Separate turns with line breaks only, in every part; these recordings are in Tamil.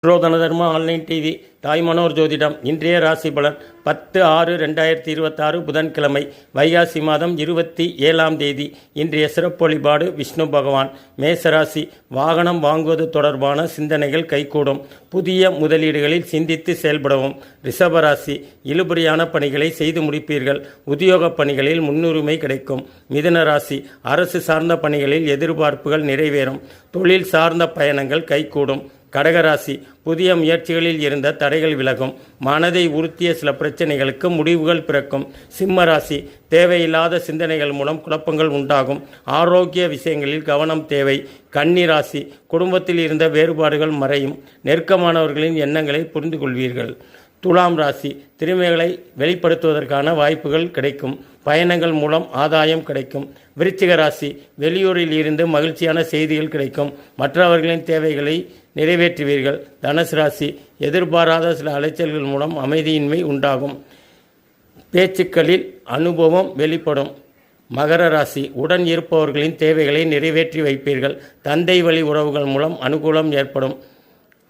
தர்மா ஆன்லைன் டிவி தாய்மனோர் ஜோதிடம் இன்றைய ராசி பலன் 10/6/2026 புதன்கிழமை வைகாசி மாதம் 27ஆம் தேதி. இன்றைய சிறப்பு வழிபாடு விஷ்ணு பகவான். மேசராசி, வாகனம் வாங்குவது தொடர்பான சிந்தனைகள் கைகூடும். புதிய முதலீடுகளில் சிந்தித்து செயல்படவும். ரிஷபராசி, இழுபறியான பணிகளை செய்து முடிப்பீர்கள். உத்தியோக பணிகளில் முன்னுரிமை கிடைக்கும். மிதுன ராசி, அரசு சார்ந்த பணிகளில் எதிர்பார்ப்புகள் நிறைவேறும். தொழில் சார்ந்த பயணங்கள் கைகூடும். கடகராசி, புதிய முயற்சிகளில் இருந்த தடைகள் விலகும். மனதை உறுத்திய சில பிரச்சனைகளுக்கு முடிவுகள் பிறக்கும். சிம்மராசி, தேவையில்லாத சிந்தனைகள் மூலம் குழப்பங்கள் உண்டாகும். ஆரோக்கிய விஷயங்களில் கவனம் தேவை. கன்னிராசி, குடும்பத்தில் இருந்த வேறுபாடுகள் மறையும். நெருக்கமானவர்களின் எண்ணங்களை புரிந்து கொள்வீர்கள். துலாம் ராசி, திறமைகளை வெளிப்படுத்துவதற்கான வாய்ப்புகள் கிடைக்கும். பயணங்கள் மூலம் ஆதாயம் கிடைக்கும். விருச்சிக ராசி, வெளியூரில் இருந்து மகிழ்ச்சியான செய்திகள் கிடைக்கும். மற்றவர்களின் தேவைகளை நிறைவேற்றுவீர்கள். தனுசு ராசி, எதிர்பாராத சில அலைச்சல்கள் மூலம் அமைதியின்மை உண்டாகும். பேச்சுக்களில் அனுபவம் வெளிப்படும். மகர ராசி, உடன் இருப்பவர்களின் தேவைகளை நிறைவேற்றி வைப்பீர்கள். தந்தை வழி உறவுகள் மூலம் அனுகூலம் ஏற்படும்.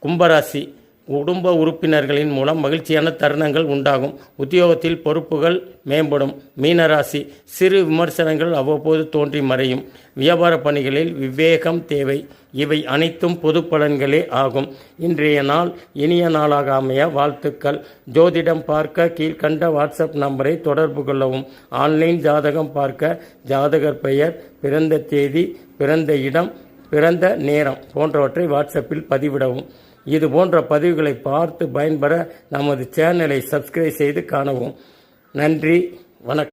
கும்பராசி, குடும்ப உறுப்பினர்களின் மூலம் மகிழ்ச்சியான தருணங்கள் உண்டாகும். உத்தியோகத்தில் பொறுப்புகள் மேம்படும். மீனராசி, சிறு விமர்சனங்கள் அவ்வப்போது தோன்றி மறையும். வியாபார பணிகளில் விவேகம் தேவை. இவை அனைத்தும் பொது பலன்களே ஆகும். இன்றைய நாள் இனிய நாளாக அமைய வாழ்த்துக்கள். ஜோதிடம் பார்க்க கீழ்கண்ட வாட்ஸ்அப் நம்பரை தொடர்பு கொள்ளவும். ஆன்லைன் ஜாதகம் பார்க்க ஜாதகர் பெயர், பிறந்த தேதி, பிறந்த இடம், பிறந்த நேரம் போன்றவற்றை வாட்ஸ்அப்பில் பதிவிடவும். இது போன்ற பதிவுகளை பார்த்து பயன்பெற நமது சேனலை சப்ஸ்கிரைப் செய்து காணவும். நன்றி, வணக்கம்.